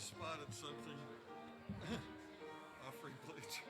spotted something offering plates.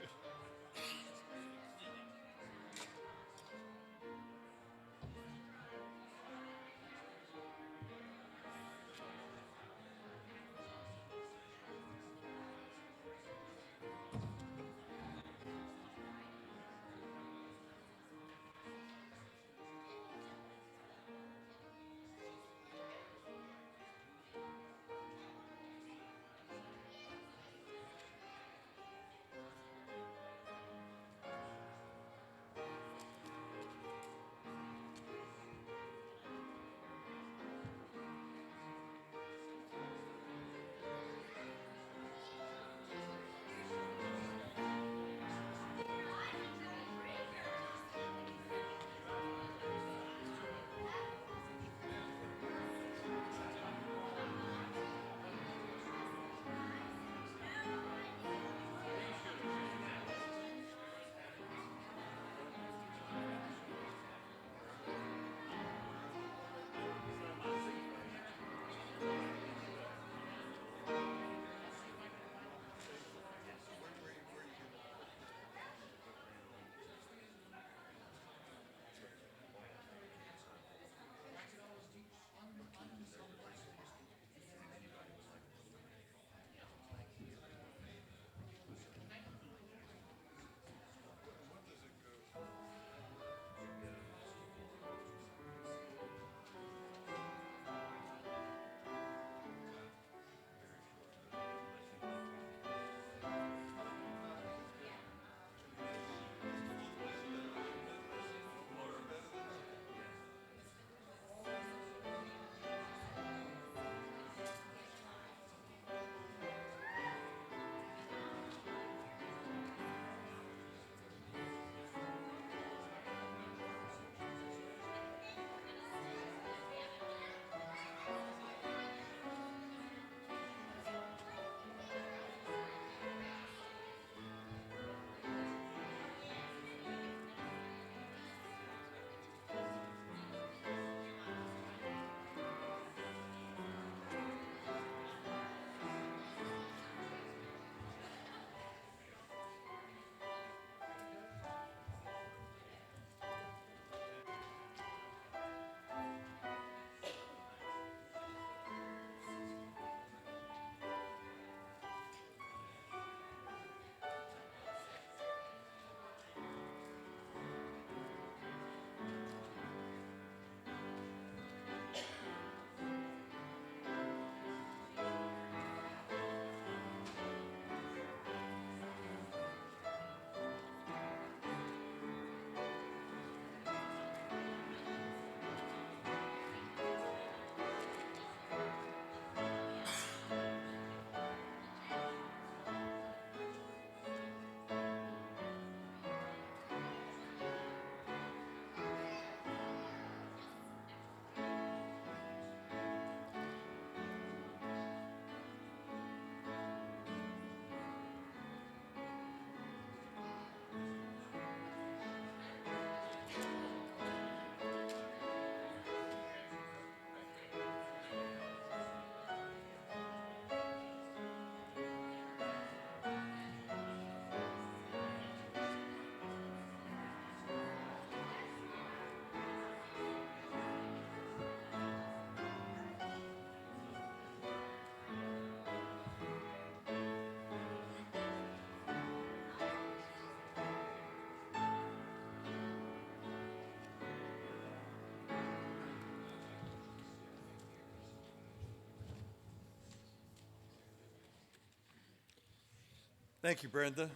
Thank you, Brenda.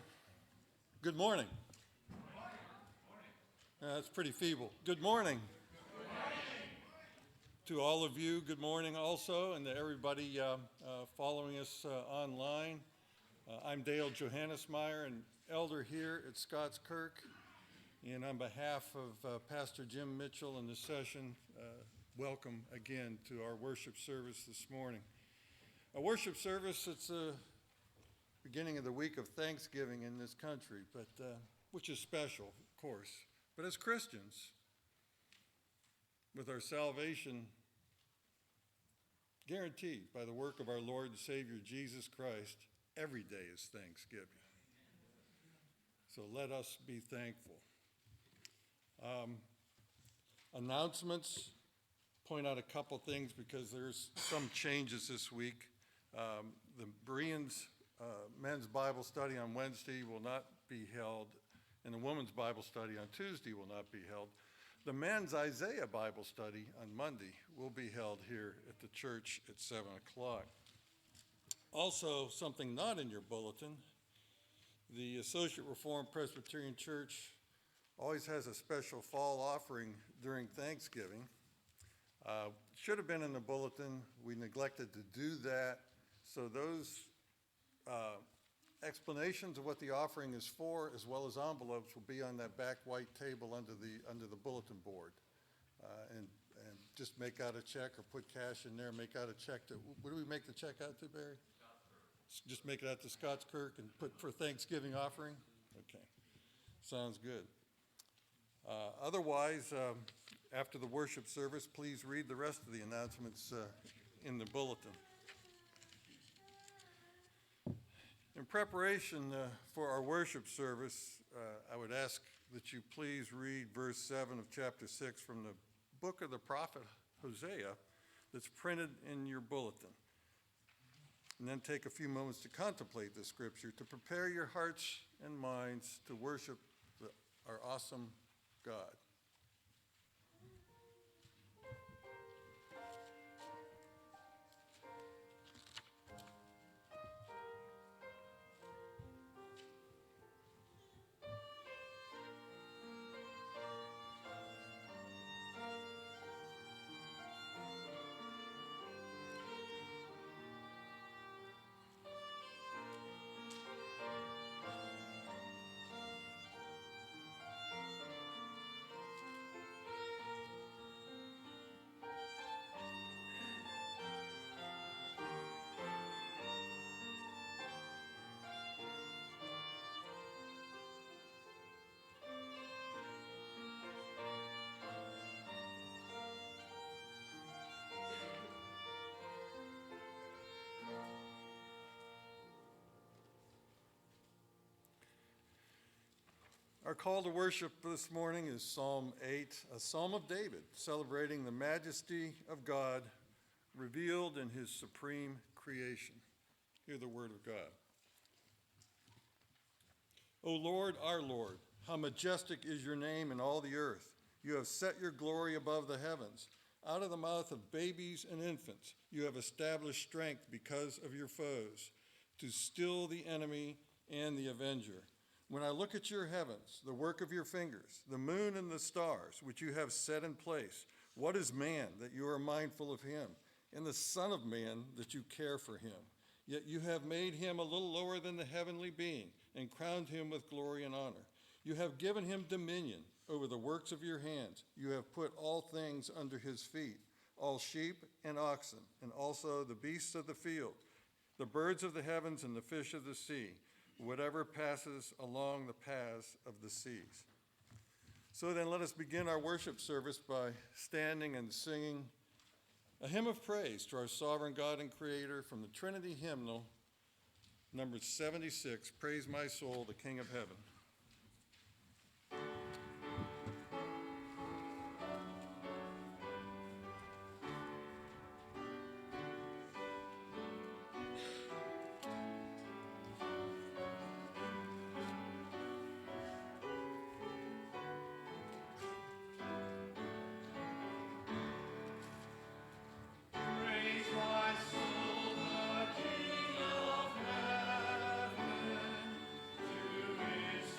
Good morning. That's pretty feeble. Good morning. To all of you, good morning also, and to everybody following us online. I'm Dale Johannesmeyer, an elder here at Scots Kirk, and on behalf of Pastor Jim Mitchell and the session, welcome again to our worship service this morning. A worship service, it's a beginning of the week of Thanksgiving in this country, but which is special, of course. But as Christians, with our salvation guaranteed by the work of our Lord and Savior Jesus Christ, every day is Thanksgiving. So let us be thankful. Announcements, point out a couple things because there's some changes this week. The Bereans men's Bible study on Wednesday will not be held, and the women's Bible study on Tuesday will not be held. The men's Isaiah Bible study on Monday will be held here at the church at 7 o'clock. Also, something not in your bulletin, the Associate Reformed Presbyterian Church always has a special fall offering during Thanksgiving. Should have been in the bulletin. We neglected to do that. So those explanations of what the offering is for, as well as envelopes, will be on that back white table under the bulletin board. And just make out a check or put cash in there. Make out a check to, what do we make the check out to, Barry? Just make it out to Scots Kirk and put for Thanksgiving offering? Okay, sounds good. Otherwise, after the worship service, please read the rest of the announcements in the bulletin. In preparation for our worship service, I would ask that you please read verse 7 of chapter 6 from the book of the prophet Hosea that's printed in your bulletin. And then take a few moments to contemplate the scripture, to prepare your hearts and minds to worship our awesome God. Our call to worship this morning is Psalm 8, a psalm of David, celebrating the majesty of God revealed in his supreme creation. Hear the word of God. O Lord, our Lord, how majestic is your name in all the earth. You have set your glory above the heavens. Out of the mouth of babies and infants, you have established strength because of your foes, to still the enemy and the avenger. When I look at your heavens, the work of your fingers, the moon and the stars, which you have set in place, what is man that you are mindful of him, and the Son of Man that you care for him? Yet you have made him a little lower than the heavenly being, and crowned him with glory and honor. You have given him dominion over the works of your hands. You have put all things under his feet, all sheep and oxen, and also the beasts of the field, the birds of the heavens and the fish of the sea, whatever passes along the paths of the seas. So then let us begin our worship service by standing and singing a hymn of praise to our sovereign God and Creator from the Trinity hymnal, number 76, Praise My Soul, the King of Heaven. Is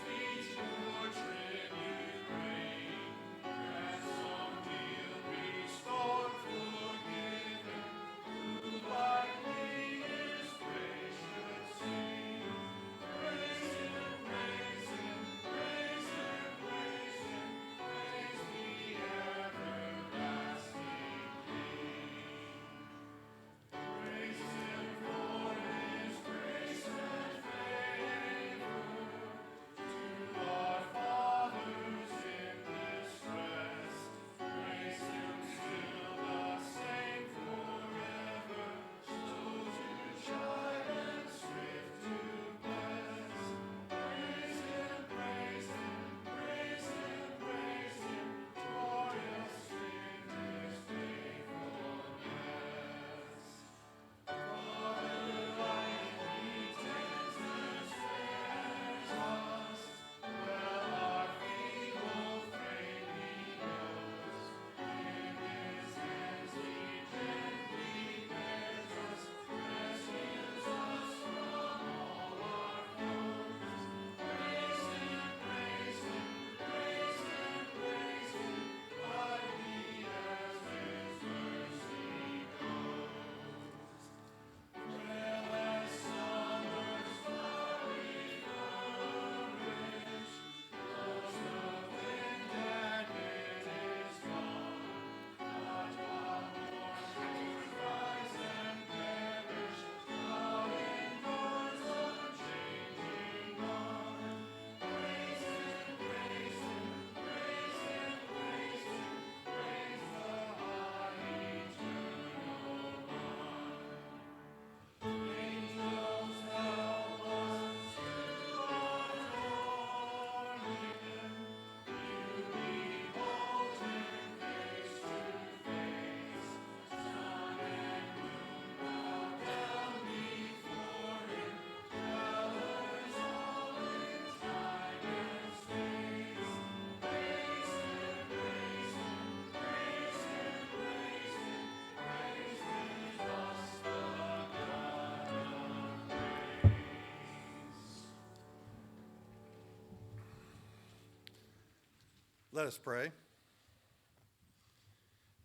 Let us pray.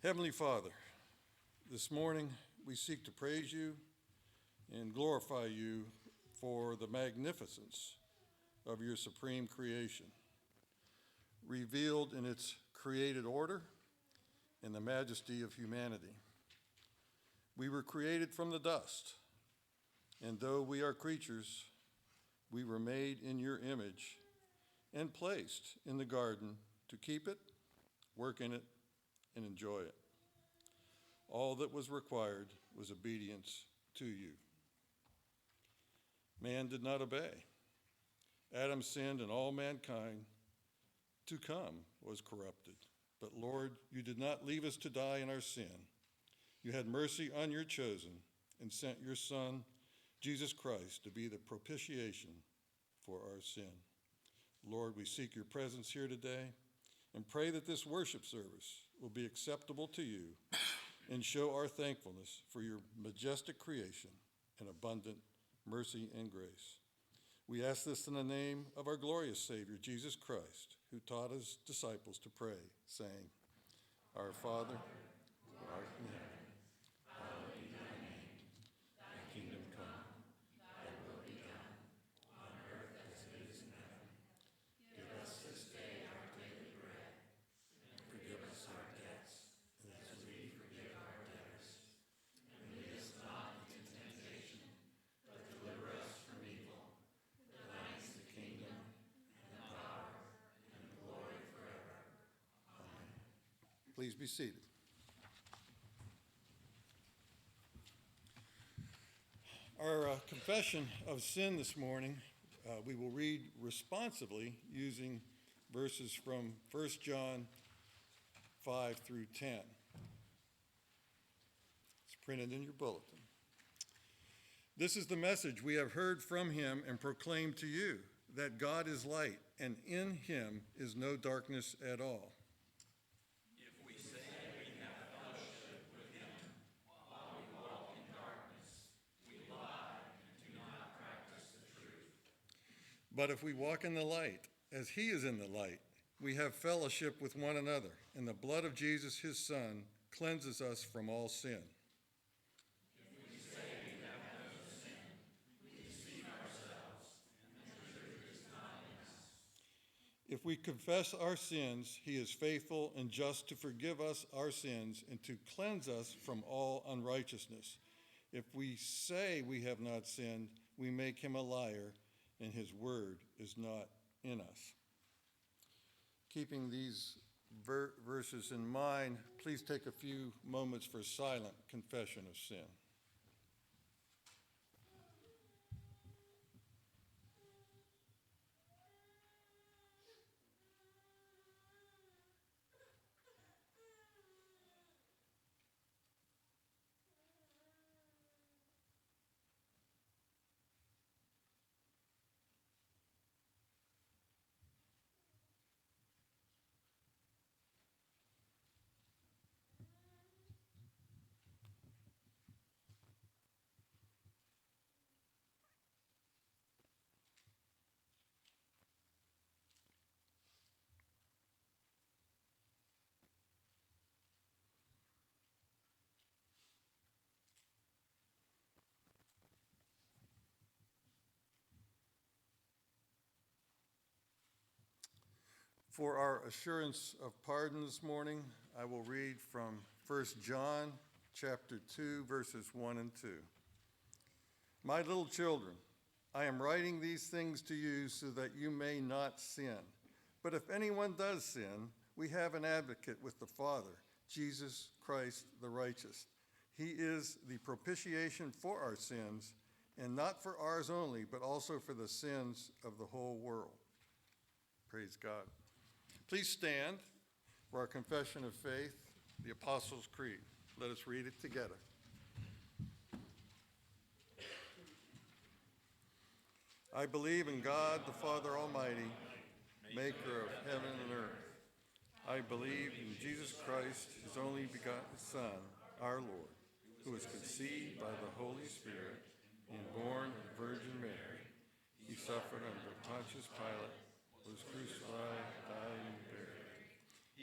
Heavenly Father, this morning we seek to praise you and glorify you for the magnificence of your supreme creation, revealed in its created order and the majesty of humanity. We were created from the dust, and though we are creatures, we were made in your image and placed in the garden to keep it, work in it, and enjoy it. All that was required was obedience to you. Man did not obey. Adam sinned, and all mankind to come was corrupted. But Lord, you did not leave us to die in our sin. You had mercy on your chosen and sent your Son, Jesus Christ, to be the propitiation for our sin. Lord, we seek your presence here today and pray that this worship service will be acceptable to you and show our thankfulness for your majestic creation and abundant mercy and grace. We ask this in the name of our glorious Savior, Jesus Christ, who taught his disciples to pray, saying, Our Father, who art in heaven, hallowed be thy name. Thy kingdom come, thy will be done, on earth as it is in heaven. Give us this day our daily bread, and forgive us our debts, as we forgive our debtors. And lead us not into temptation, but deliver us from evil. For thine is the kingdom, and the power, and the glory forever. Amen. Please be seated. Our confession of sin this morning, we will read responsively using verses from 1 John 5 through 10. It's printed in your bulletin. This is the message we have heard from him and proclaimed to you, that God is light, and in him is no darkness at all. If we say we have fellowship with him while we walk in darkness, we lie and do not practice the truth. But if we walk in the light, as he is in the light, we have fellowship with one another, and the blood of Jesus, his Son, cleanses us from all sin. If we say we have no sin, we deceive ourselves, and the truth is not in us. If we confess our sins, he is faithful and just to forgive us our sins and to cleanse us from all unrighteousness. If we say we have not sinned, we make him a liar, and his word is not in us. Keeping these verses in mind, please take a few moments for silent confession of sin. For our assurance of pardon this morning, I will read from 1 John chapter 2, verses 1 and 2. My little children, I am writing these things to you so that you may not sin. But if anyone does sin, we have an advocate with the Father, Jesus Christ the righteous. He is the propitiation for our sins, and not for ours only, but also for the sins of the whole world. Praise God. Please stand for our confession of faith, the Apostles' Creed. Let us read it together. I believe in God, the Father Almighty, maker of heaven and earth. I believe in Jesus Christ, his only begotten Son, our Lord, who was conceived by the Holy Spirit and born of the Virgin Mary. He suffered under Pontius Pilate, was crucified, died, and buried.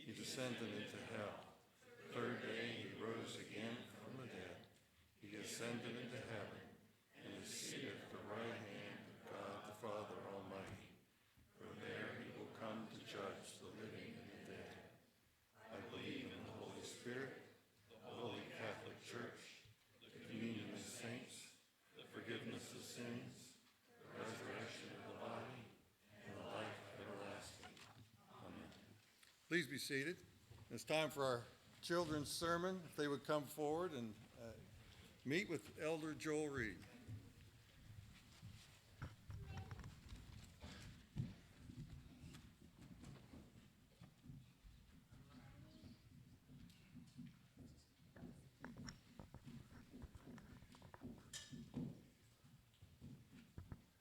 he descended into hell. The third day he rose again from the dead. He ascended into heaven and is seated at the right hand of God the Father Almighty. From there he will come to judge the living and the dead. I believe in the Holy Spirit, the Holy Catholic Church, the communion of saints, the forgiveness of sins, the resurrection of the body, and the life everlasting. Amen. Please be seated. It's time for our children's sermon. If they would come forward and meet with Elder Joel Reed.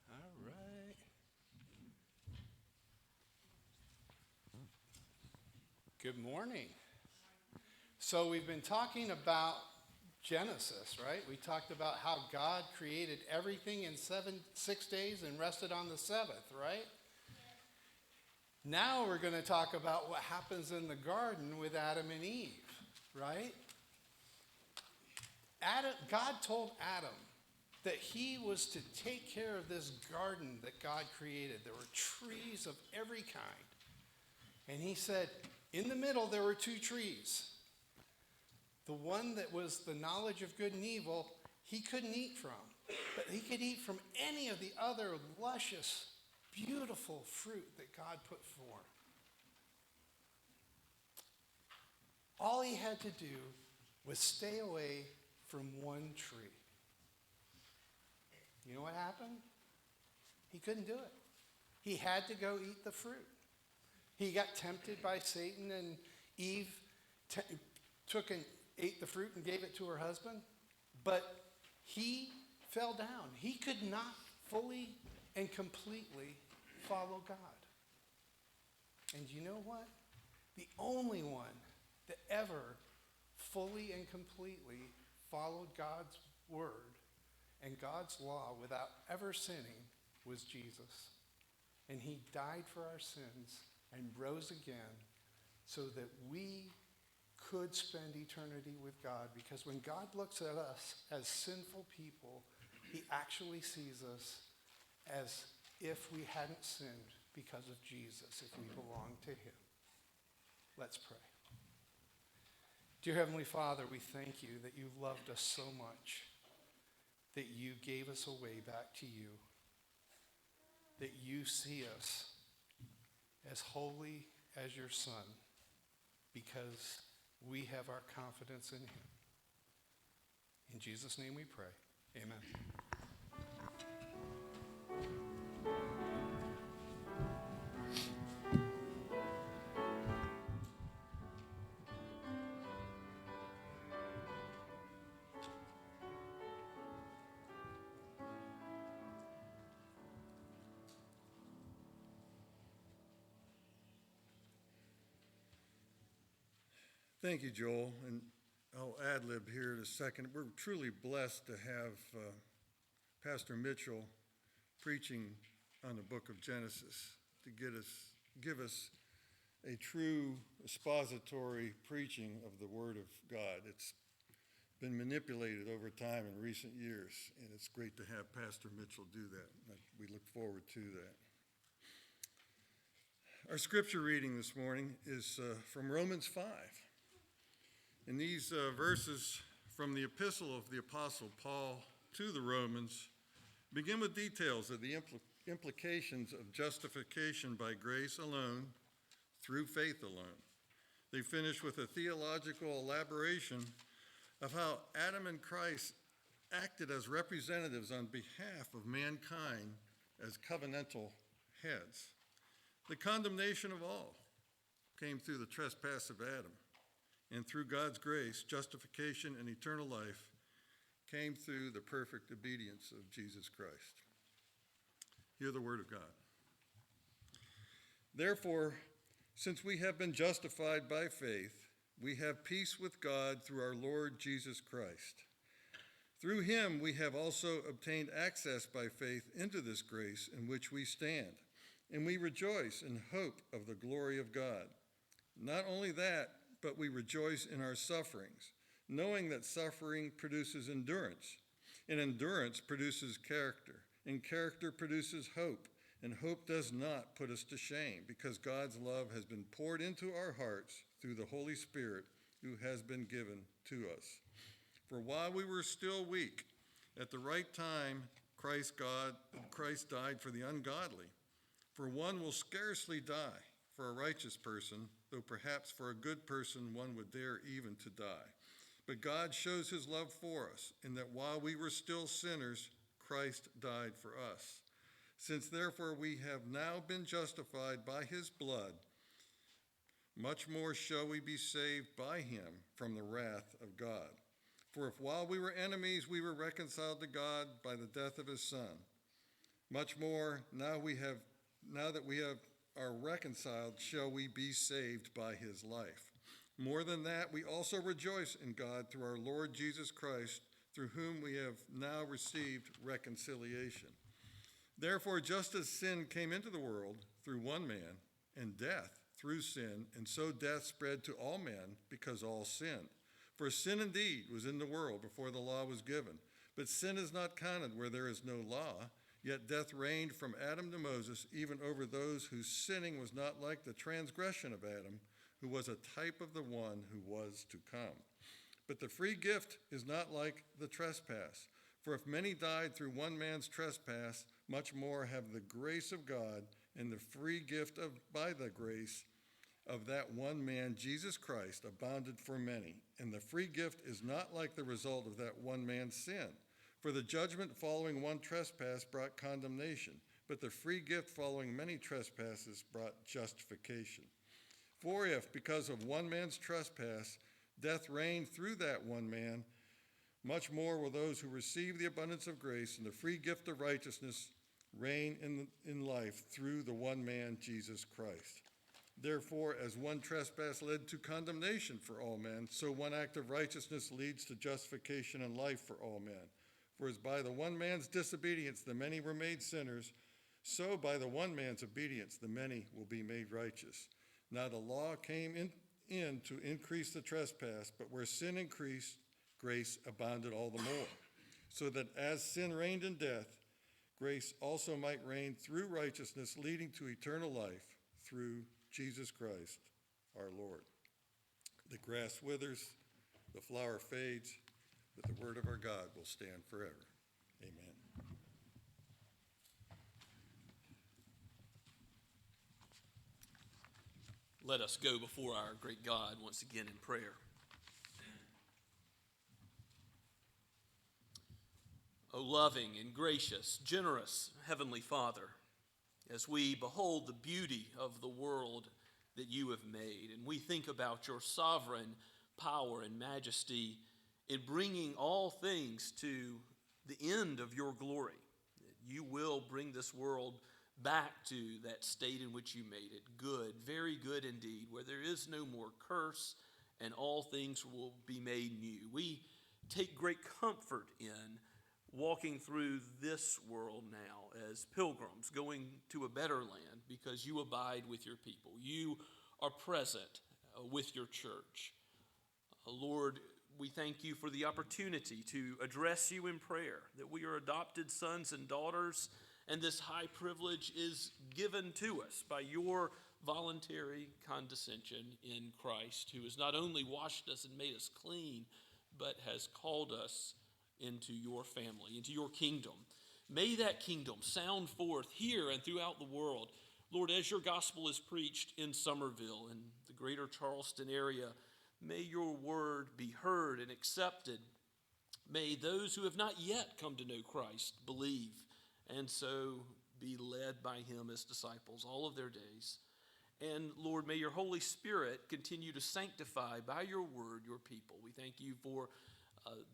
All right. Good morning. So we've been talking about Genesis, right? We talked about how God created everything in 6 days and rested on the seventh, right? Now we're going to talk about what happens in the garden with Adam and Eve, right? God told Adam that he was to take care of this garden that God created. There were trees of every kind. And he said, in the middle there were 2 trees. The one that was the knowledge of good and evil, he couldn't eat from. But he could eat from any of the other luscious, beautiful fruit that God put forth. All he had to do was stay away from one tree. You know what happened? He couldn't do it. He had to go eat the fruit. He got tempted by Satan, and Eve took and ate the fruit and gave it to her husband. But he fell down. He could not fully and completely follow God. And you know what? The only one that ever fully and completely followed God's word and God's law without ever sinning was Jesus. And he died for our sins and rose again so that we could spend eternity with God. Because when God looks at us as sinful people, he actually sees us as if we hadn't sinned because of Jesus, if we belong to him. Let's pray. Dear Heavenly Father, we thank you that you loved us so much, that you gave us a way back to you, that you see us as holy as your Son, because we have our confidence in him. In Jesus' name we pray. Amen. Thank you, Joel. And I'll ad-lib here in a second. We're truly blessed to have Pastor Mitchell preaching on the book of Genesis to give us a true expository preaching of the Word of God. It's been manipulated over time in recent years, and it's great to have Pastor Mitchell do that. We look forward to that. Our scripture reading this morning is from Romans 5. And these verses from the epistle of the Apostle Paul to the Romans begin with details of the implications of justification by grace alone, through faith alone. They finish with a theological elaboration of how Adam and Christ acted as representatives on behalf of mankind as covenantal heads. The condemnation of all came through the trespass of Adam. And through God's grace, justification and eternal life came through the perfect obedience of Jesus Christ. Hear the word of God. Therefore, since we have been justified by faith, we have peace with God through our Lord Jesus Christ. Through him we have also obtained access by faith into this grace in which we stand, and we rejoice in hope of the glory of God. Not only that, but we rejoice in our sufferings, knowing that suffering produces endurance, and endurance produces character, and character produces hope, and hope does not put us to shame, because God's love has been poured into our hearts through the Holy Spirit who has been given to us. For while we were still weak, at the right time, Christ died for the ungodly. For one will scarcely die for a righteous person, though perhaps for a good person one would dare even to die. But God shows his love for us, in that while we were still sinners, Christ died for us. Since therefore we have now been justified by his blood, much more shall we be saved by him from the wrath of God. For if while we were enemies we were reconciled to God by the death of his Son, much more now that we are reconciled shall we be saved by his life. More than that, we also rejoice in God through our Lord Jesus Christ, through whom we have now received reconciliation. Therefore, just as sin came into the world through one man, and death through sin, and so death spread to all men because all sinned. For sin indeed was in the world before the law was given, but sin is not counted where there is no law. Yet death reigned from Adam to Moses, even over those whose sinning was not like the transgression of Adam, who was a type of the one who was to come. But the free gift is not like the trespass. For if many died through one man's trespass, much more have the grace of God and the free gift by the grace of that one man, Jesus Christ, abounded for many. And the free gift is not like the result of that one man's sin. For the judgment following one trespass brought condemnation, but the free gift following many trespasses brought justification. For if, because of one man's trespass, death reigned through that one man, much more will those who receive the abundance of grace and the free gift of righteousness reign in life through the one man, Jesus Christ. Therefore, as one trespass led to condemnation for all men, so one act of righteousness leads to justification and life for all men. For as by the one man's disobedience the many were made sinners, so by the one man's obedience the many will be made righteous. Now the law came in to increase the trespass, but where sin increased, grace abounded all the more. So that as sin reigned in death, grace also might reign through righteousness, leading to eternal life through Jesus Christ our Lord. The grass withers, the flower fades, but the word of our God will stand forever. Amen. Let us go before our great God once again in prayer. O loving and gracious, generous Heavenly Father, as we behold the beauty of the world that you have made, and we think about your sovereign power and majesty in bringing all things to the end of your glory, that you will bring this world back to that state in which you made it, good, very good indeed, where there is no more curse and all things will be made new. We take great comfort in walking through this world now as pilgrims going to a better land because you abide with your people. You are present with your church. Lord, we thank you for the opportunity to address you in prayer, that we are adopted sons and daughters, and this high privilege is given to us by your voluntary condescension in Christ, who has not only washed us and made us clean, but has called us into your family, into your kingdom. May that kingdom sound forth here and throughout the world. Lord, as your gospel is preached in Summerville and the greater Charleston area, may your word be heard and accepted. May those who have not yet come to know Christ believe and so be led by him as disciples all of their days. And Lord, may your Holy Spirit continue to sanctify by your word your people. We thank you for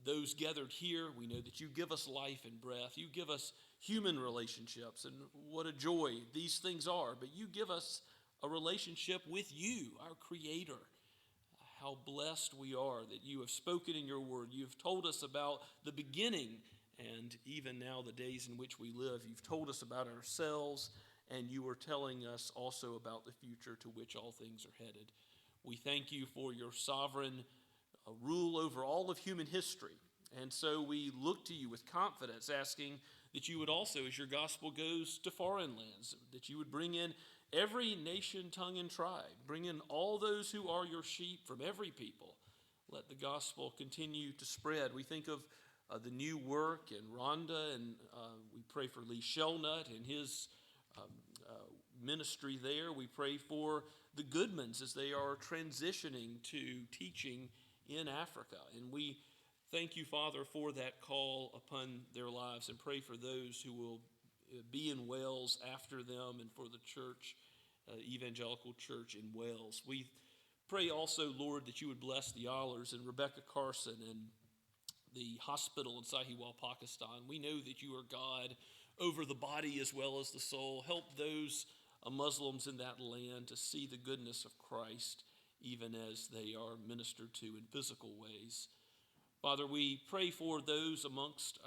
those gathered here. We know that you give us life and breath. You give us human relationships, and what a joy these things are. But you give us a relationship with you, our Creator. How blessed we are that you have spoken in your word. You've told us about the beginning and even now the days in which we live. You've told us about ourselves, and you are telling us also about the future to which all things are headed. We thank you for your sovereign rule over all of human history. And so we look to you with confidence, asking that you would also, as your gospel goes to foreign lands, that you would bring in every nation, tongue, and tribe. Bring in all those who are your sheep from every people. Let the gospel continue to spread. We think of the new work in Rhonda, and we pray for Lee Shelnut and his ministry there. We pray for the Goodmans as they are transitioning to teaching in Africa. And we thank you, Father, for that call upon their lives, and pray for those who will be in Wales after them, and for the church, evangelical church in Wales. We pray also, Lord, that you would bless the Allers and Rebecca Carson and the hospital in Sahiwal, Pakistan. We know that you are God over the body as well as the soul. Help those Muslims in that land to see the goodness of Christ, even as they are ministered to in physical ways. Father, we pray for those amongst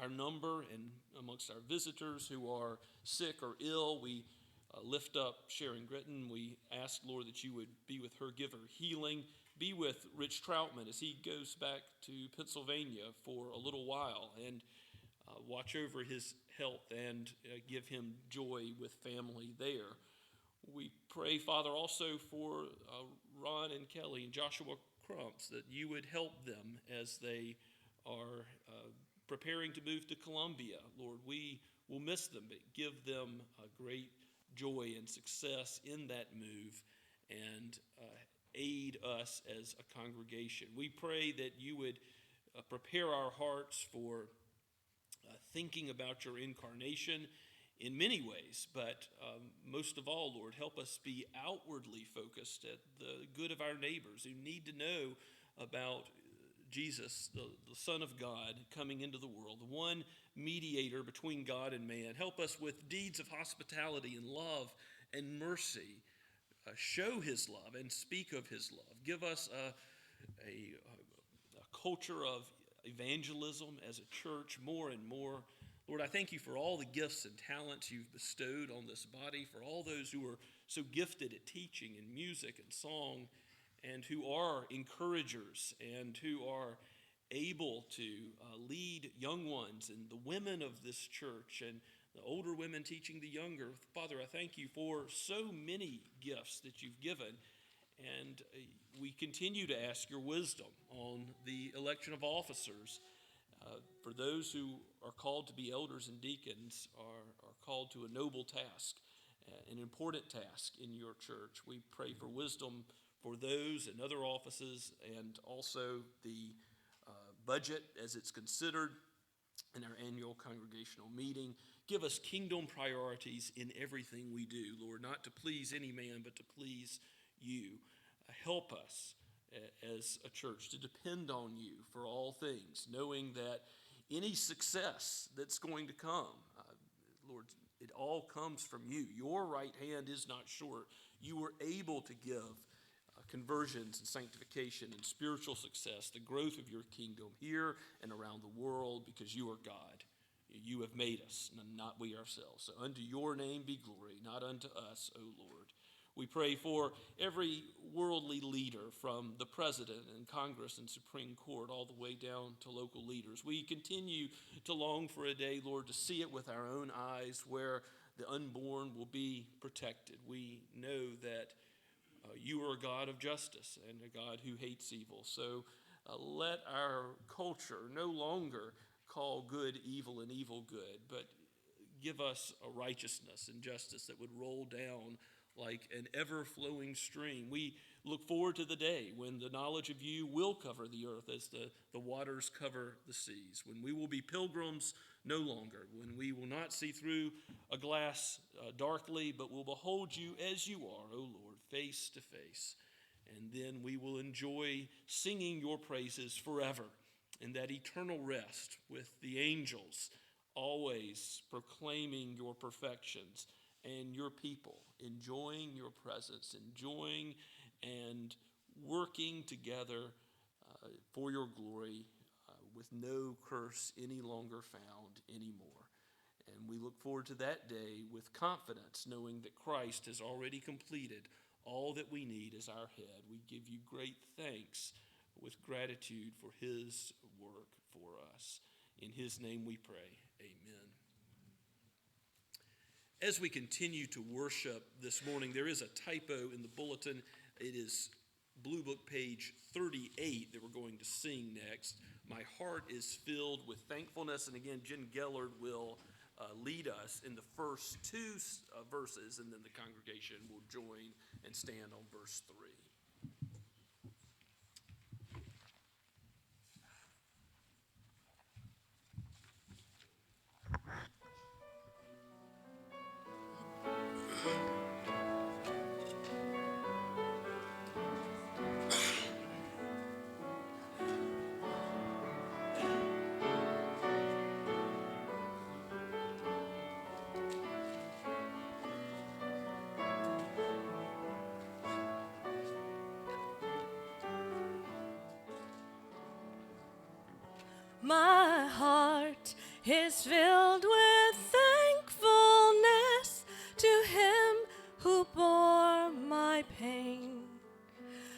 our number and amongst our visitors who are sick or ill. We lift up Sharon Gritton. We ask, Lord, that you would be with her, give her healing. Be with Rich Troutman as he goes back to Pennsylvania for a little while, and watch over his health and give him joy with family there. We pray, Father, also for Ron and Kelly and Joshua Crumps, that you would help them as they are preparing to move to Columbia. Lord, we will miss them, but give them a great joy and success in that move, and aid us as a congregation. We pray that you would prepare our hearts for thinking about your incarnation in many ways, but most of all, Lord, help us be outwardly focused at the good of our neighbors who need to know about Jesus, the Son of God, coming into the world, the one mediator between God and man. Help us with deeds of hospitality and love and mercy. Show his love and speak of his love. Give us a culture of evangelism as a church more and more. Lord, I thank you for all the gifts and talents you've bestowed on this body, for all those who are so gifted at teaching and music and song, and who are encouragers and who are able to lead young ones, and the women of this church, and the older women teaching the younger. Father, I thank you for so many gifts that you've given, and we continue to ask your wisdom on the election of officers. For those who are called to be elders and deacons are called to a noble task, an important task in your church. We pray for wisdom for those and other offices, and also the budget as it's considered in our annual congregational meeting. Give us kingdom priorities in everything we do, Lord, not to please any man, but to please you. Help us as a church to depend on you for all things, knowing that any success that's going to come, Lord, it all comes from you. Your right hand is not short. You were able to give conversions and sanctification and spiritual success, the growth of your kingdom here and around the world, because you are God. You have made us, and not we ourselves. So unto your name be glory, not unto us, O Lord. We pray for every worldly leader, from the president and Congress and Supreme Court all the way down to local leaders. We continue to long for a day, Lord, to see it with our own eyes, where the unborn will be protected. We know that you are a God of justice and a God who hates evil. So let our culture no longer call good evil and evil good, but give us a righteousness and justice that would roll down like an ever-flowing stream. We look forward to the day when the knowledge of you will cover the earth as the waters cover the seas, when we will be pilgrims no longer, when we will not see through a glass darkly, but will behold you as you are, O Lord, face to face. And then we will enjoy singing your praises forever in that eternal rest with the angels, always proclaiming your perfections, and your people enjoying your presence, enjoying and working together for your glory, with no curse any longer found anymore. And we look forward to that day with confidence, knowing that Christ has already completed all that we need is our head. We give you great thanks with gratitude for his work for us. In his name we pray. Amen. As we continue to worship this morning, there is a typo in the bulletin. It is Blue Book page 38 that we're going to sing next. My heart is filled with thankfulness. And again, Jen Gellard will lead us in the first two verses, and then the congregation will join and stand on verse 3. My heart is filled with thankfulness to him who bore my pain,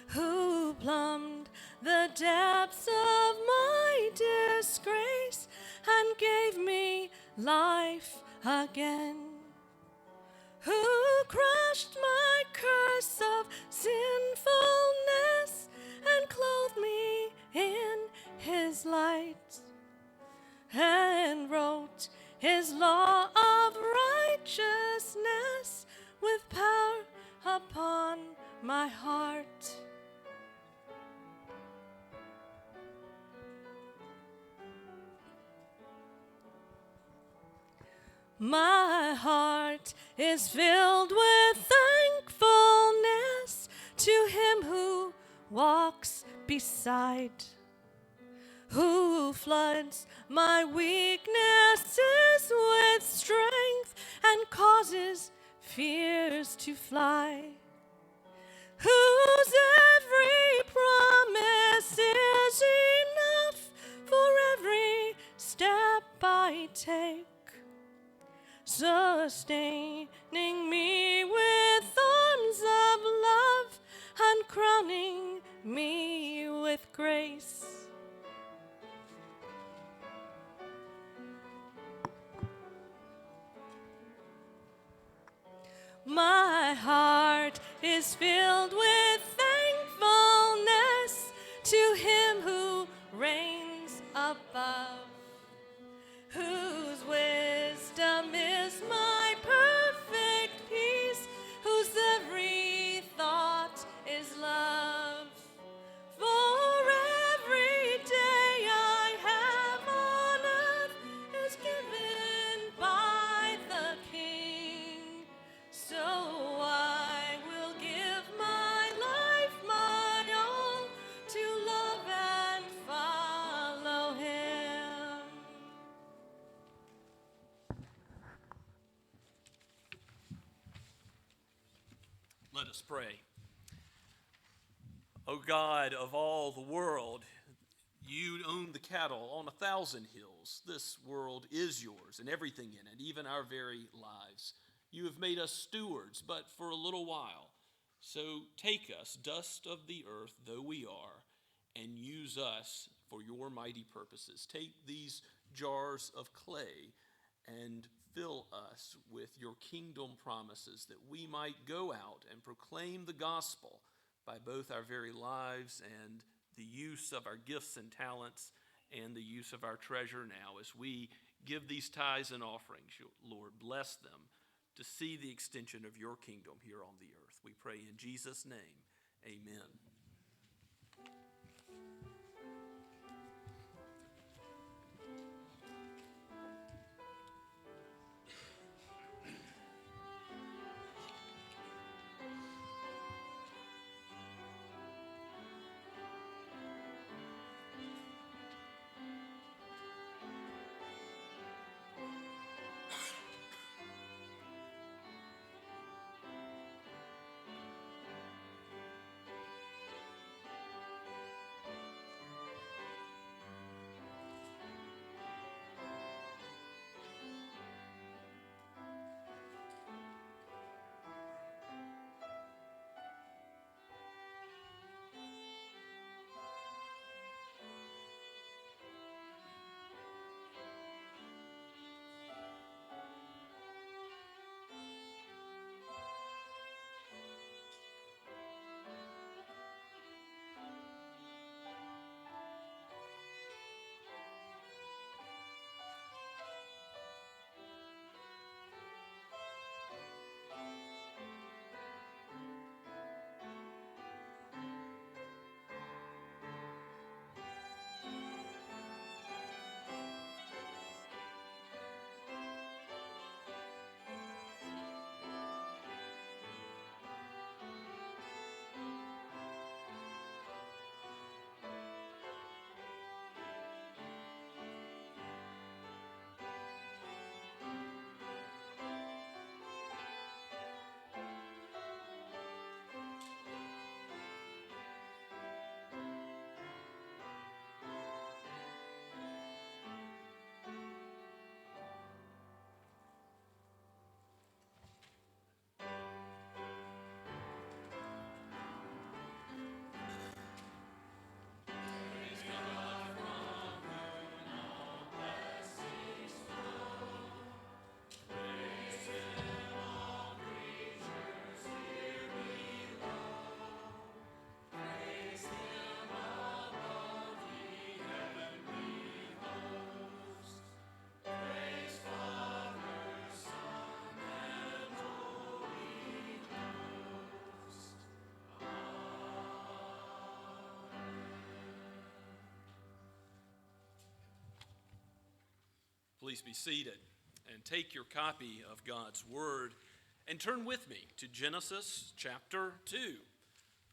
who plumbed the depths of my disgrace and gave me life again, who crushed my curse of sinfulness and clothed me in his light, and wrote his law of righteousness with power upon my heart. My heart is filled with thankfulness to him who walks beside, who floods my weaknesses with strength and causes fears to fly, whose every promise is enough for every step I take, sustaining me with arms of love and crowning me with grace. My heart is filled with thankfulness to him who reigns above, whose wisdom is my perfect peace, whose every thought is love. For every day I have on earth is given by the King. So I will give my life, my all, to love and follow him. Let us pray. O God of all the world, you own the cattle on 1,000 hills. This world is yours and everything in it, even our very lives. You have made us stewards, but for a little while. So take us, dust of the earth though we are, and use us for your mighty purposes. Take these jars of clay and fill us with your kingdom promises, that we might go out and proclaim the gospel by both our very lives and the use of our gifts and talents and the use of our treasure now. As we give these tithes and offerings, Lord, bless them to see the extension of your kingdom here on the earth. We pray in Jesus' name, amen. Please be seated and take your copy of God's Word and turn with me to Genesis chapter 2.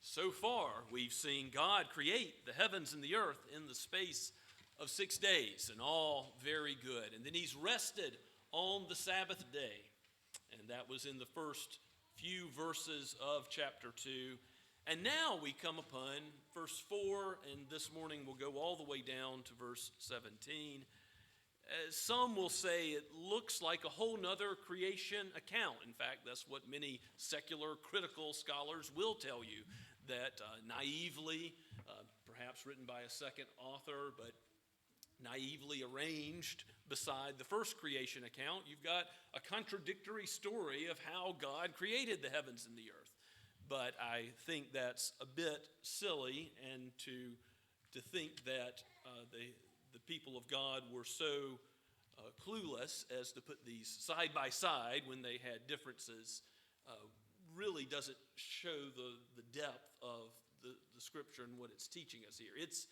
So far, we've seen God create the heavens and the earth in the space of 6 days, and all very good. And then he's rested on the Sabbath day, and that was in the first few verses of chapter 2. And now we come upon verse 4, and this morning we'll go all the way down to verse 17. Some will say it looks like a whole nother creation account. In fact, that's what many secular critical scholars will tell you, that naively, perhaps written by a second author, but naively arranged beside the first creation account, you've got a contradictory story of how God created the heavens and the earth. But I think that's a bit silly, and to think that the people of God were so clueless as to put these side by side when they had differences really doesn't show the depth of the Scripture and what it's teaching us here. It's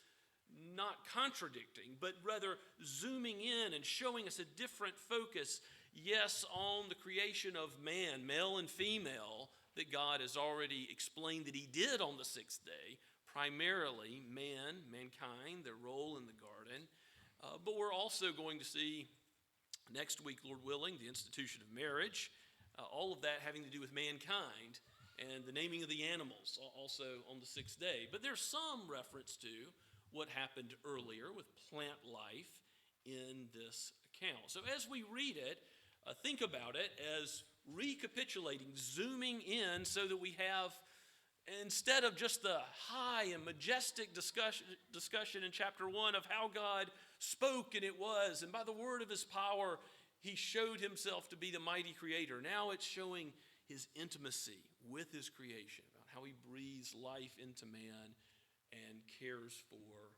not contradicting, but rather zooming in and showing us a different focus, yes, on the creation of man, male and female, that God has already explained that he did on the sixth day, primarily mankind, their role in the garden. But we're also going to see next week, Lord willing, the institution of marriage, all of that having to do with mankind, and the naming of the animals also on the sixth day. But there's some reference to what happened earlier with plant life in this account. So as we read it, think about it as recapitulating, zooming in so that we have, instead of just the high and majestic discussion in chapter 1 of how God spoke and it was, and by the word of his power, he showed himself to be the mighty creator. Now it's showing his intimacy with his creation, about how he breathes life into man and cares for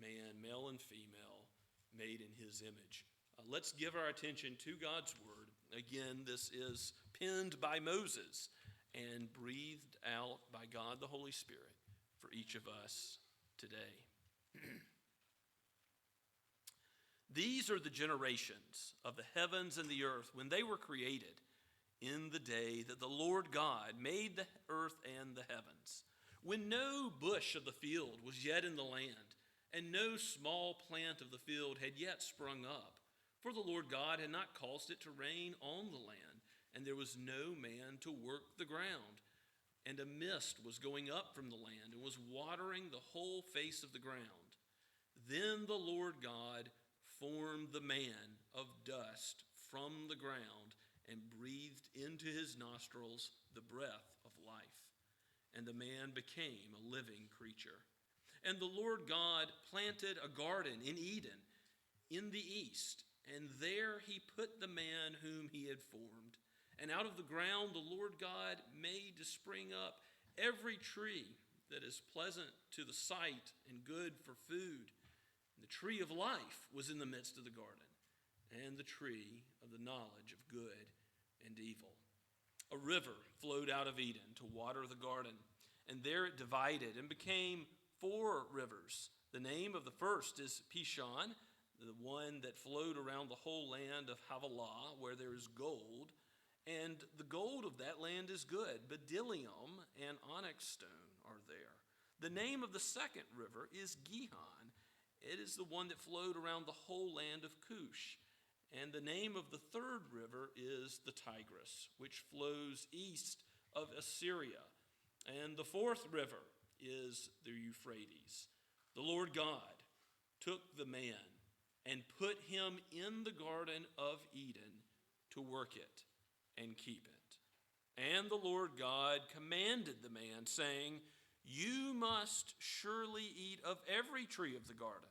man, male and female, made in his image. Let's give our attention to God's word. Again, this is penned by Moses and breathed out by God the Holy Spirit for each of us today. These are the generations of the heavens and the earth when they were created in the day that the Lord God made the earth and the heavens, when no bush of the field was yet in the land, and no small plant of the field had yet sprung up. For the Lord God had not caused it to rain on the land, and there was no man to work the ground. And a mist was going up from the land and was watering the whole face of the ground. Then the Lord God formed the man of dust from the ground and breathed into his nostrils the breath of life. And the man became a living creature. And the Lord God planted a garden in Eden in the east, and there he put the man whom he had formed. And out of the ground the Lord God made to spring up every tree that is pleasant to the sight and good for food. And the tree of life was in the midst of the garden, and the tree of the knowledge of good and evil. A river flowed out of Eden to water the garden, and there it divided and became 4 rivers. The name of the first is Pishon, the one that flowed around the whole land of Havilah, where there is gold. And the gold of that land is good. Bdellium and onyx stone are there. The name of the second river is Gihon. It is the one that flowed around the whole land of Cush. And the name of the third river is the Tigris, which flows east of Assyria. And the fourth river is the Euphrates. The Lord God took the man and put him in the Garden of Eden to work it and keep it. And the Lord God commanded the man, saying, "You must surely eat of every tree of the garden,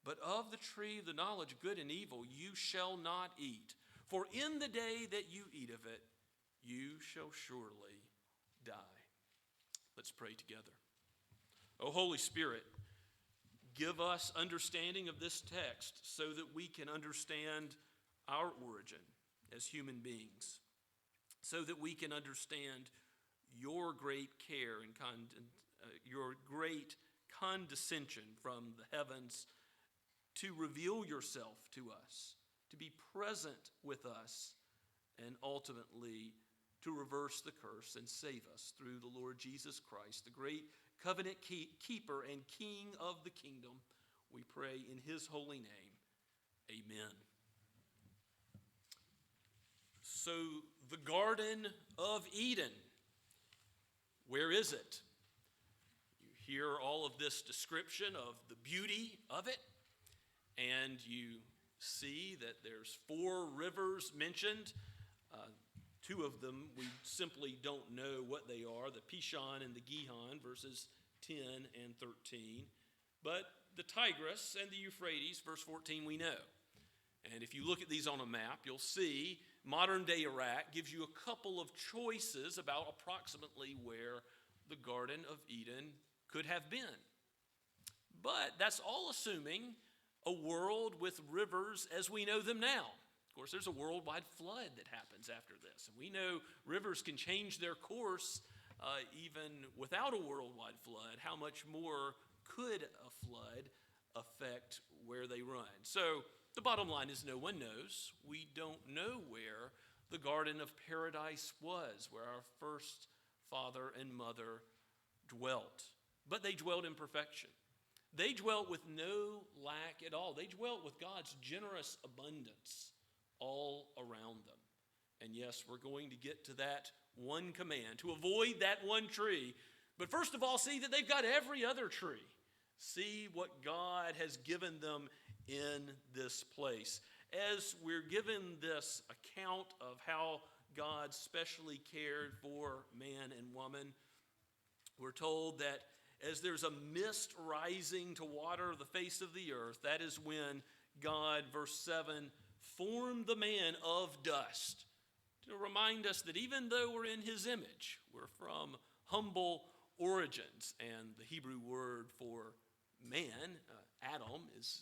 but of the tree of the knowledge of good and evil you shall not eat. For in the day that you eat of it, you shall surely die." Let's pray together. O Holy Spirit, give us understanding of this text so that we can understand our origin as human beings, so that we can understand your great care and your great condescension from the heavens to reveal yourself to us, to be present with us, and ultimately to reverse the curse and save us through the Lord Jesus Christ, the great covenant keeper and King of the kingdom. We pray in his holy name. Amen. So, the Garden of Eden, where is it? You hear all of this description of the beauty of it, and you see that there's 4 rivers mentioned. Two of them we simply don't know what they are, the Pishon and the Gihon, verses 10 and 13. But the Tigris and the Euphrates, verse 14, we know. And if you look at these on a map, you'll see modern-day Iraq gives you a couple of choices about approximately where the Garden of Eden could have been. But that's all assuming a world with rivers as we know them now. Of course, there's a worldwide flood that happens after this. And we know rivers can change their course even without a worldwide flood. How much more could a flood affect where they run? So the bottom line is no one knows. We don't know where the Garden of Paradise was, where our first father and mother dwelt. But they dwelt in perfection. They dwelt with no lack at all. They dwelt with God's generous abundance all around them. And yes, we're going to get to that one command, to avoid that one tree. But first of all, see that they've got every other tree. See what God has given them in this place. As we're given this account of how God specially cared for man and woman, we're told that as there's a mist rising to water the face of the earth, that is when God, verse 7, formed the man of dust to remind us that even though we're in his image, we're from humble origins. And the Hebrew word for man, Adam, is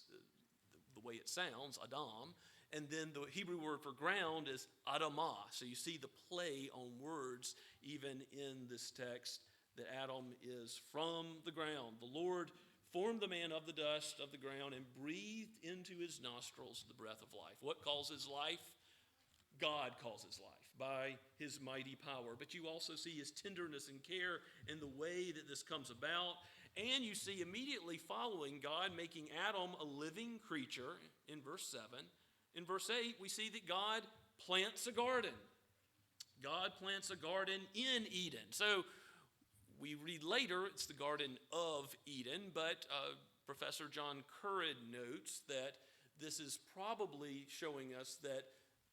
the way it sounds, Adam. And then the Hebrew word for ground is Adamah. So you see the play on words even in this text, that Adam is from the ground. The Lord formed the man of the dust of the ground and breathed into his nostrils the breath of life. What causes life? God causes life by his mighty power. But you also see his tenderness and care in the way that this comes about. And you see immediately following God making Adam a living creature in verse 7. In verse 8, we see that God plants a garden. God plants a garden in Eden. So we read later it's the Garden of Eden, but Professor John Currid notes that this is probably showing us that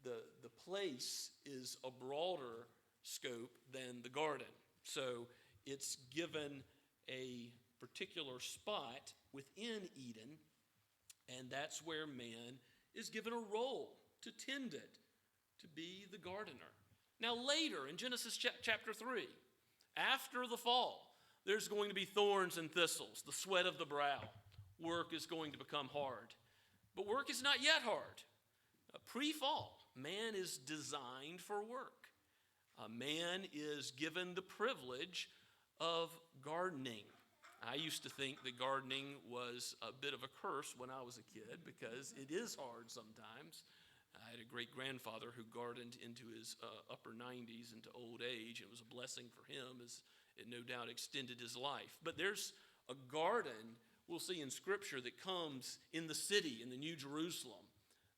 the place is a broader scope than the garden. So it's given a particular spot within Eden, and that's where man is given a role to tend it, to be the gardener. Now later in Genesis chapter 3, after the fall, there's going to be thorns and thistles, the sweat of the brow. Work is going to become hard. But work is not yet hard. Pre-fall, man is designed for work. Man is given the privilege of gardening. I used to think that gardening was a bit of a curse when I was a kid because it is hard sometimes. I had a great-grandfather who gardened into his upper 90s, into old age. It was a blessing for him as it no doubt extended his life. But there's a garden we'll see in Scripture that comes in the city, in the New Jerusalem,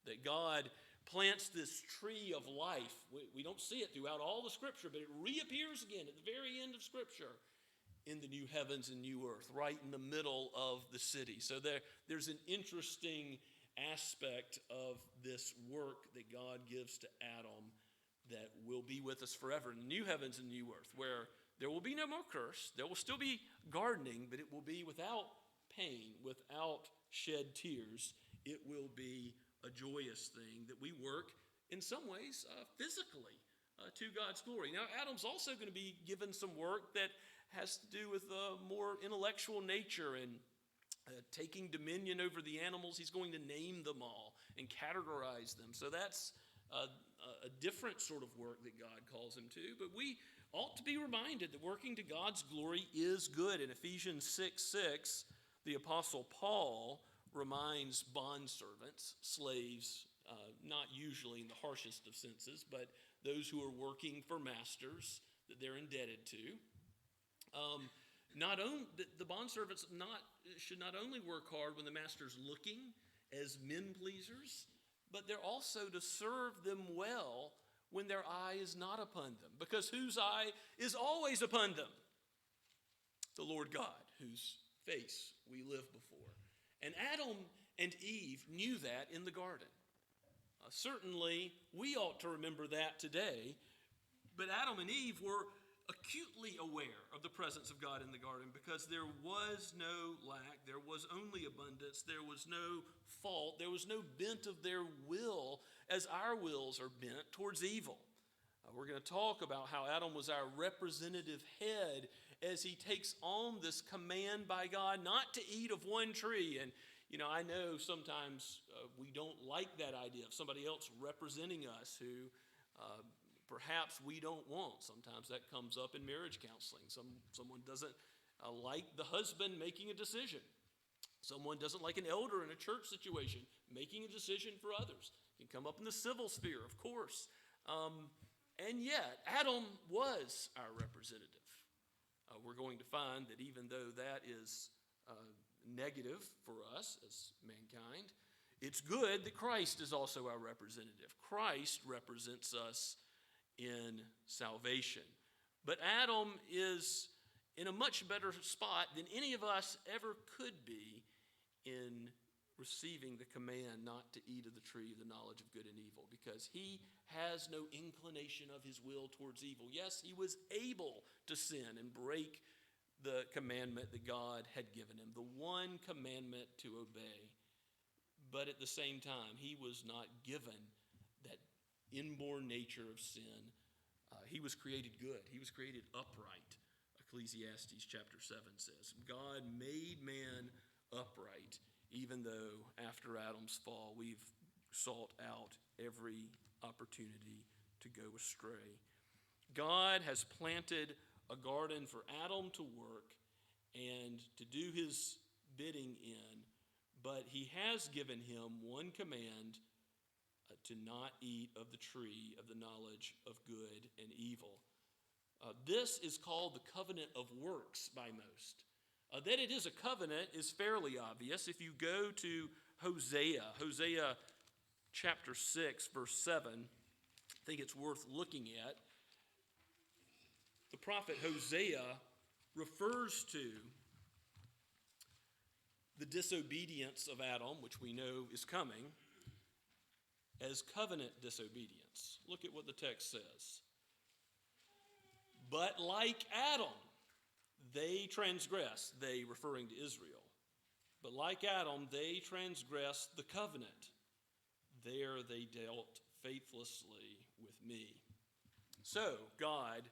that God plants this tree of life. We don't see it throughout all the Scripture, but it reappears again at the very end of Scripture in the new heavens and new earth, right in the middle of the city. So there's an interesting aspect of this work that God gives to Adam that will be with us forever in the new heavens and new earth, where there will be no more curse. There will still be gardening, but it will be without pain, without shed tears. It will be a joyous thing that we work in some ways physically to God's glory. Now, Adam's also going to be given some work that has to do with a more intellectual nature and taking dominion over the animals. He's going to name them all and categorize them. So that's a different sort of work that God calls him to. But we ought to be reminded that working to God's glory is good. In Ephesians 6:6, the Apostle Paul reminds bondservants, slaves, not usually in the harshest of senses, but those who are working for masters that they're indebted to. The bondservants should not only work hard when the master's looking as men pleasers, but they're also to serve them well when their eye is not upon them. Because whose eye is always upon them? The Lord God, whose face we live before. And Adam and Eve knew that in the garden. Certainly, we ought to remember that today. But Adam and Eve were acutely aware of the presence of God in the garden because there was no lack, there was only abundance, there was no fault, there was no bent of their will as our wills are bent towards evil. We're going to talk about how Adam was our representative head as he takes on this command by God not to eat of one tree. And I know sometimes we don't like that idea of somebody else representing us who perhaps we don't want. Sometimes that comes up in marriage counseling. Someone doesn't like the husband making a decision. Someone doesn't like an elder in a church situation making a decision for others. It can come up in the civil sphere, of course. And yet, Adam was our representative. We're going to find that even though that is negative for us as mankind, it's good that Christ is also our representative. Christ represents us in salvation. But Adam is in a much better spot than any of us ever could be in receiving the command not to eat of the tree of the knowledge of good and evil, because he has no inclination of his will towards evil. Yes, he was able to sin and break the commandment that God had given him, the one commandment to obey. But at the same time, he was not given that inborn nature of sin. He was created good. He was created upright. Ecclesiastes chapter 7 says, God made man upright, even though after Adam's fall, we've sought out every opportunity to go astray. God has planted a garden for Adam to work and to do his bidding in, but he has given him one command, to not eat of the tree of the knowledge of good and evil. This is called the covenant of works by most. That it is a covenant is fairly obvious. If you go to Hosea chapter 6, verse 7, I think it's worth looking at. The prophet Hosea refers to the disobedience of Adam, which we know is coming, as covenant disobedience. Look at what the text says. But like Adam, they transgressed, they referring to Israel. But like Adam, they transgressed the covenant. There they dealt faithlessly with me. So God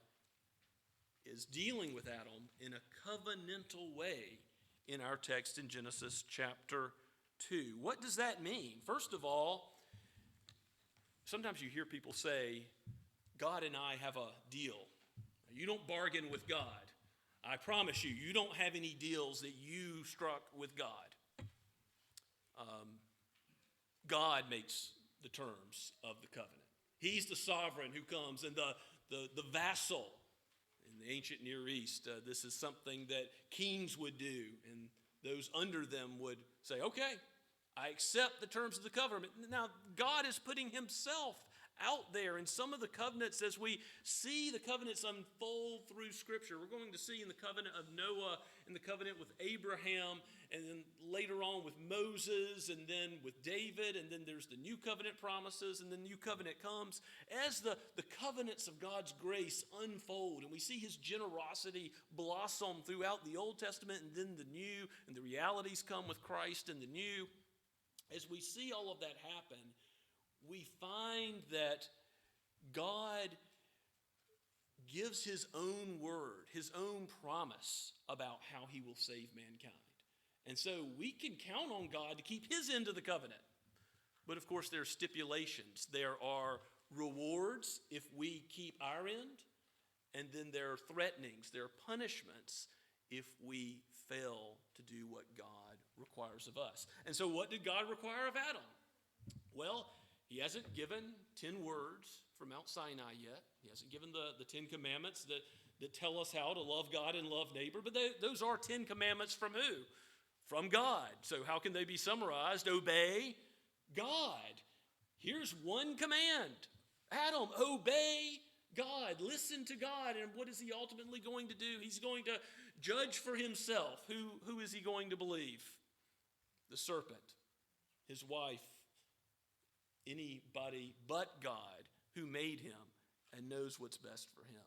is dealing with Adam in a covenantal way in our text in Genesis chapter 2. What does that mean? First of all, sometimes you hear people say, God and I have a deal. You don't bargain with God. I promise you, you don't have any deals that you struck with God. God makes the terms of the covenant. He's the sovereign who comes, and the vassal. In the ancient Near East, this is something that kings would do, and those under them would say, okay, I accept the terms of the covenant. Now, God is putting himself out there in some of the covenants as we see the covenants unfold through Scripture. We're going to see in the covenant of Noah, in the covenant with Abraham, and then later on with Moses, and then with David, and then there's the new covenant promises, and the new covenant comes. As the covenants of God's grace unfold, and we see his generosity blossom throughout the Old Testament and then the new, and the realities come with Christ and the new. As we see all of that happen, we find that God gives his own word, his own promise about how he will save mankind. And so we can count on God to keep his end of the covenant. But of course, there are stipulations. There are rewards if we keep our end, and then there are threatenings, there are punishments if we fail to do what God requires of us. And so what did God require of Adam? Well, He hasn't given 10 words from Mount Sinai yet. He hasn't given the 10 commandments that tell us how to love God and love neighbor. But those are 10 commandments from who? From God. So how can they be summarized? Obey God. Here's one command. Adam, obey God. Listen to God. And what is he ultimately going to do? He's going to judge for himself. Who is he going to believe? The serpent, his wife, anybody but God who made him and knows what's best for him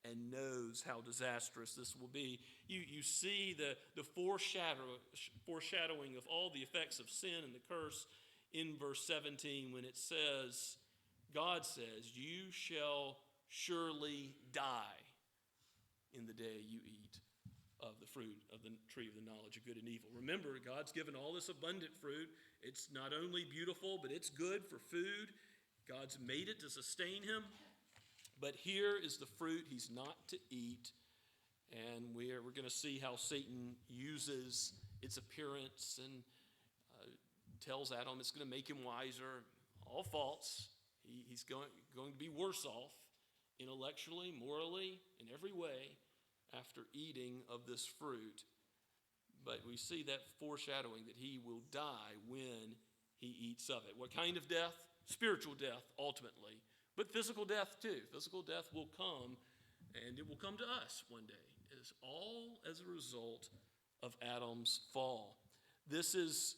and knows how disastrous this will be. You see the foreshadowing of all the effects of sin and the curse in verse 17 when it says, God says, you shall surely die in the day you eat of the fruit of the tree of the knowledge of good and evil. Remember, God's given all this abundant fruit. It's not only beautiful, but it's good for food. God's made it to sustain him. But here is the fruit he's not to eat. And we're going to see how Satan uses its appearance and tells Adam it's going to make him wiser. All false. He's going to be worse off intellectually, morally, in every way after eating of this fruit. But we see that foreshadowing that he will die when he eats of it. What kind of death? Spiritual death, ultimately. But physical death, too. Physical death will come, and it will come to us one day. It is all as a result of Adam's fall. This is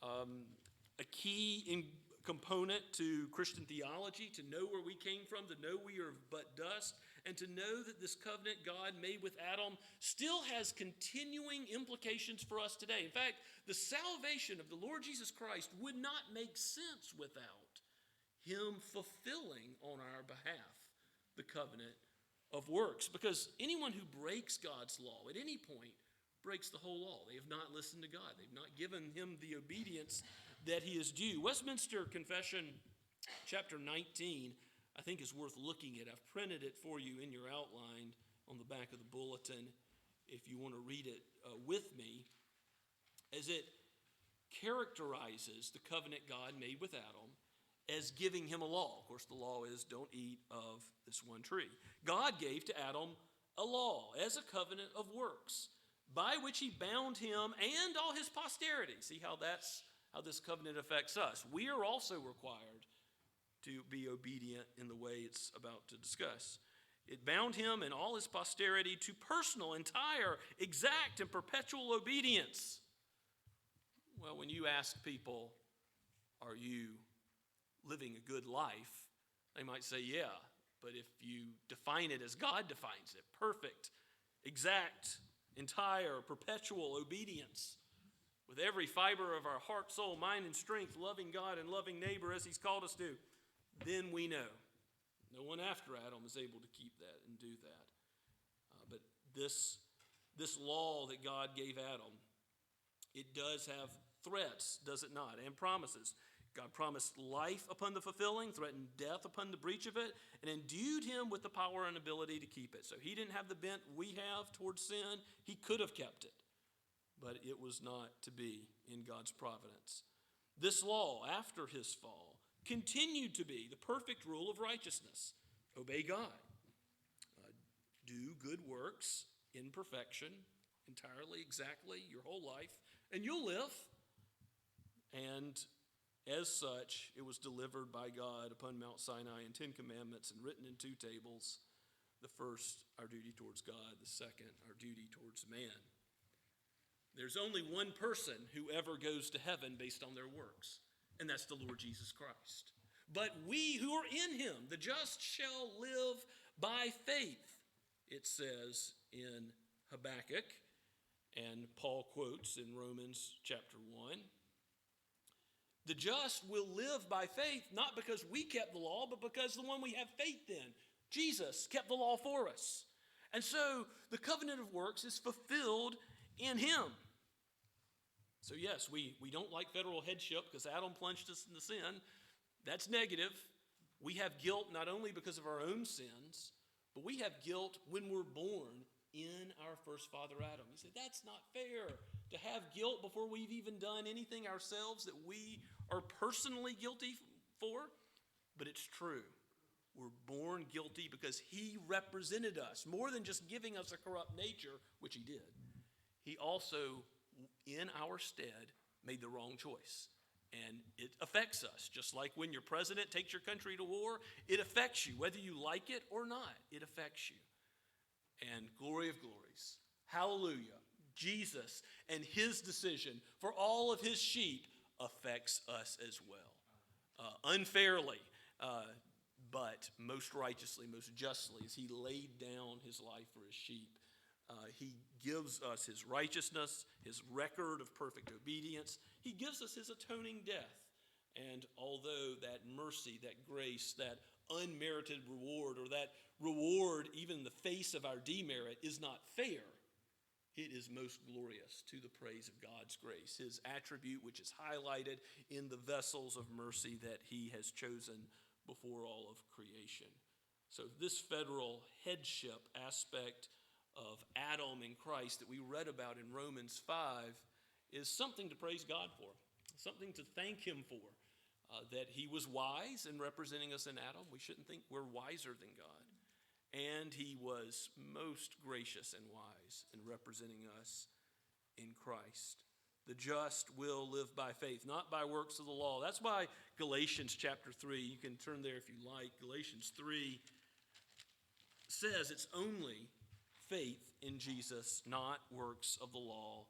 a key component to Christian theology, to know where we came from, to know we are but dust, and to know that this covenant God made with Adam still has continuing implications for us today. In fact, the salvation of the Lord Jesus Christ would not make sense without him fulfilling on our behalf the covenant of works. Because anyone who breaks God's law at any point breaks the whole law. They have not listened to God. They've not given him the obedience that he is due. Westminster Confession, chapter 19, I think is worth looking at. I've printed it for you in your outline on the back of the bulletin if you want to read it with me, as it characterizes the covenant God made with Adam as giving him a law. Of course, the law is don't eat of this one tree. God gave to Adam a law as a covenant of works by which he bound him and all his posterity. See how this covenant affects us. We are also required to be obedient in the way it's about to discuss. It bound him and all his posterity to personal, entire, exact, and perpetual obedience. Well, when you ask people, are you living a good life? They might say, yeah. But if you define it as God defines it, perfect, exact, entire, perpetual obedience, with every fiber of our heart, soul, mind, and strength, loving God and loving neighbor as he's called us to, then we know. No one after Adam is able to keep that and do that. But this law that God gave Adam, it does have threats, does it not, and promises. God promised life upon the fulfilling, threatened death upon the breach of it, and endued him with the power and ability to keep it. So he didn't have the bent we have towards sin. He could have kept it, but it was not to be in God's providence. This law, after his fall, continued to be the perfect rule of righteousness. Obey God. Do good works in perfection, entirely, exactly, your whole life, and you'll live. And as such, it was delivered by God upon Mount Sinai in 10 commandments and written in 2 tables. The first, our duty towards God. The second, our duty towards man. There's only one person who ever goes to heaven based on their works, and that's the Lord Jesus Christ. But we who are in him, the just shall live by faith, it says in Habakkuk, and Paul quotes in Romans chapter 1. The just will live by faith, not because we kept the law, but because the one we have faith in, Jesus, kept the law for us. And so the covenant of works is fulfilled in him. So yes, we don't like federal headship because Adam plunged us into sin. That's negative. We have guilt not only because of our own sins, but we have guilt when we're born in our first father Adam. You say, that's not fair to have guilt before we've even done anything ourselves that we are personally guilty for. but it's true. We're born guilty because he represented us. More than just giving us a corrupt nature, which he did, he also, in our stead, made the wrong choice. And it affects us. Just like when your president takes your country to war, it affects you. Whether you like it or not, it affects you. And glory of glories, hallelujah, Jesus and his decision for all of his sheep affects us as well. Unfairly, but most righteously, most justly, as he laid down his life for his sheep. He gives us his righteousness, his record of perfect obedience. He gives us his atoning death. And although that mercy, that grace, that unmerited reward, or that reward even in the face of our demerit is not fair, it is most glorious to the praise of God's grace, his attribute which is highlighted in the vessels of mercy that he has chosen before all of creation. So this federal headship aspect of Adam in Christ that we read about in Romans 5 is something to praise God for, something to thank him for, that he was wise in representing us in Adam. We shouldn't think we're wiser than God. And he was most gracious and wise in representing us in Christ. The just will live by faith, not by works of the law. That's why Galatians chapter 3, you can turn there if you like. Galatians 3 says it's only faith in Jesus, not works of the law,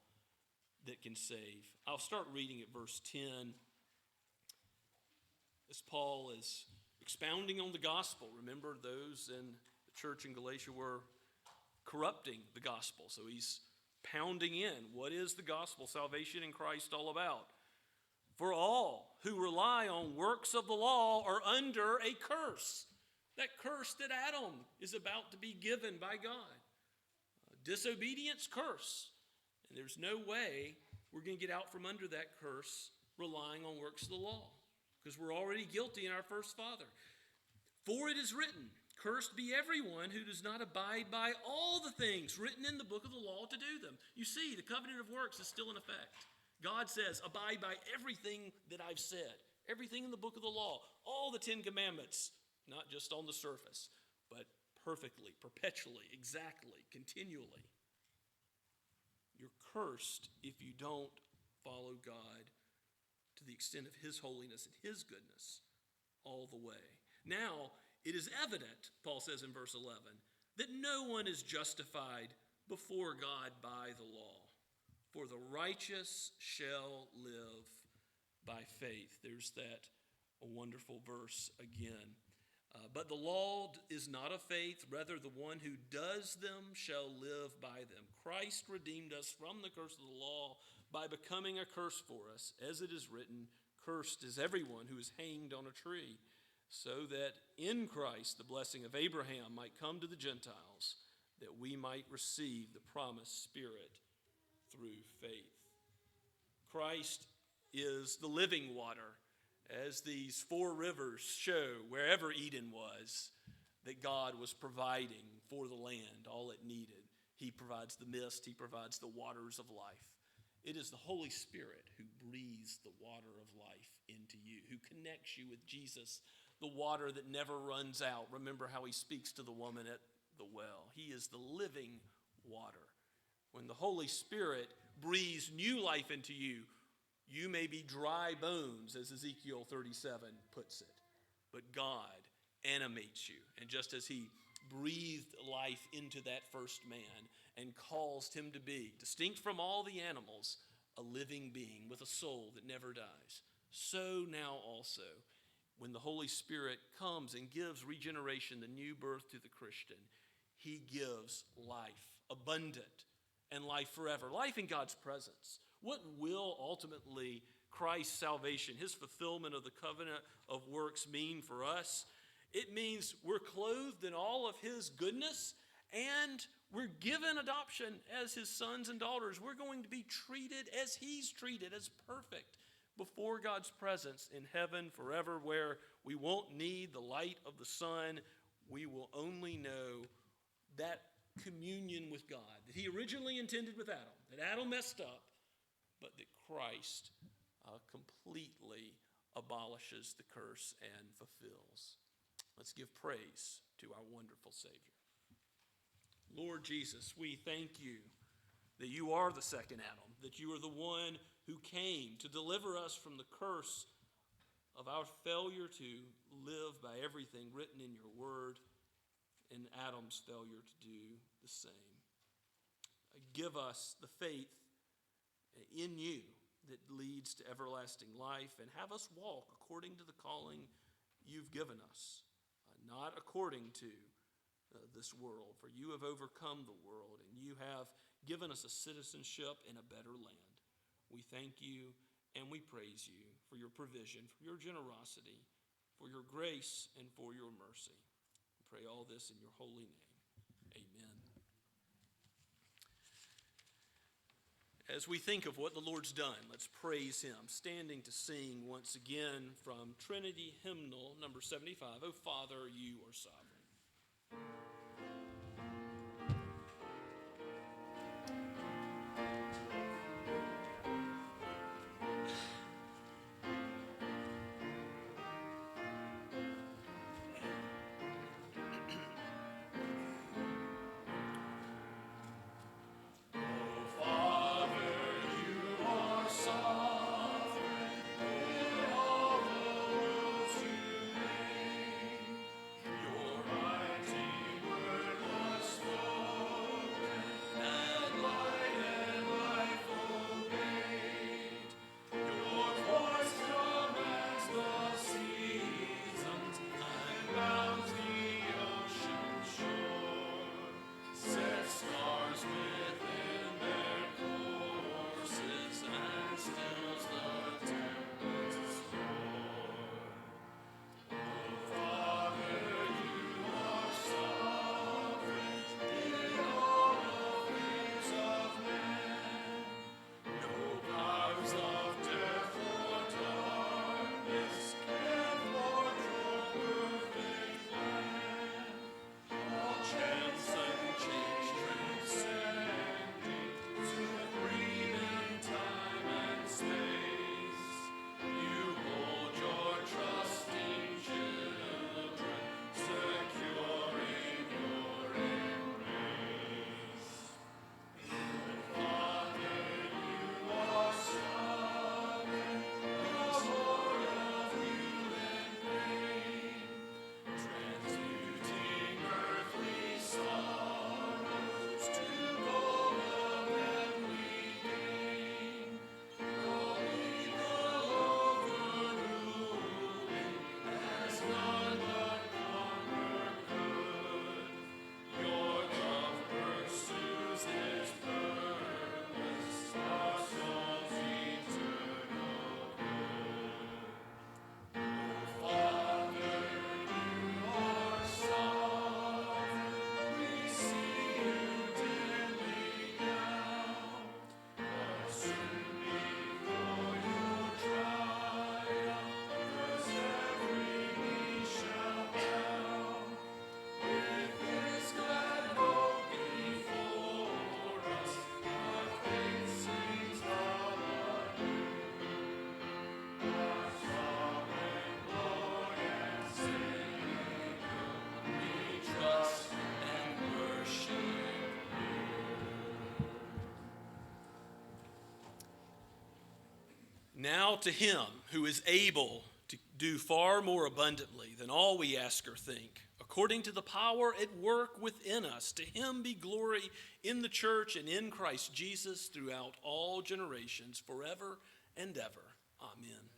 that can save. I'll start reading at verse 10. As Paul is expounding on the gospel, remember those in the church in Galatia were corrupting the gospel. So he's pounding in, what is the gospel, salvation in Christ all about? For all who rely on works of the law are under a curse. That curse that Adam is about to be given by God. Disobedience, curse. And there's no way we're going to get out from under that curse relying on works of the law, because we're already guilty in our first father. For it is written, cursed be everyone who does not abide by all the things written in the book of the law to do them. You see, the covenant of works is still in effect. God says, abide by everything that I've said, everything in the book of the law, all the 10 commandments, not just on the surface, but perfectly, perpetually, exactly, continually. You're cursed if you don't follow God to the extent of his holiness and his goodness all the way. Now, it is evident, Paul says in verse 11, that no one is justified before God by the law. For the righteous shall live by faith. There's that wonderful verse again. But the law is not of faith, rather the one who does them shall live by them. Christ redeemed us from the curse of the law by becoming a curse for us. As it is written, cursed is everyone who is hanged on a tree, so that in Christ the blessing of Abraham might come to the Gentiles, that we might receive the promised Spirit through faith. Christ is the living water, as these 4 rivers show wherever Eden was, that God was providing for the land all it needed. He provides the mist, he provides the waters of life. It is the Holy Spirit who breathes the water of life into you, who connects you with Jesus, the water that never runs out. Remember how he speaks to the woman at the well. He is the living water. When the Holy Spirit breathes new life into you, you may be dry bones, as Ezekiel 37 puts it, but God animates you. And just as he breathed life into that first man and caused him to be, distinct from all the animals, a living being with a soul that never dies, so now also, when the Holy Spirit comes and gives regeneration, the new birth to the Christian, he gives life, abundant, and life forever, life in God's presence. What will ultimately Christ's salvation, his fulfillment of the covenant of works mean for us? It means we're clothed in all of his goodness, and we're given adoption as his sons and daughters. We're going to be treated as he's treated, as perfect before God's presence in heaven forever, where we won't need the light of the sun. We will only know that communion with God that he originally intended with Adam, that Adam messed up, but that Christ completely abolishes the curse and fulfills. Let's give praise to our wonderful Savior. Lord Jesus, we thank you that you are the second Adam, that you are the one who came to deliver us from the curse of our failure to live by everything written in your word and Adam's failure to do the same. Give us the faith in you that leads to everlasting life, and have us walk according to the calling you've given us, not according to this world, for you have overcome the world, and you have given us a citizenship in a better land. We thank you and we praise you for your provision, for your generosity, for your grace, and for your mercy. We pray all this in your holy name. Amen. As we think of what the Lord's done, let's praise him, standing to sing once again from Trinity Hymnal number 75, O Father, you are sovereign. Now to him who is able to do far more abundantly than all we ask or think, according to the power at work within us, to him be glory in the church and in Christ Jesus throughout all generations, forever and ever. Amen.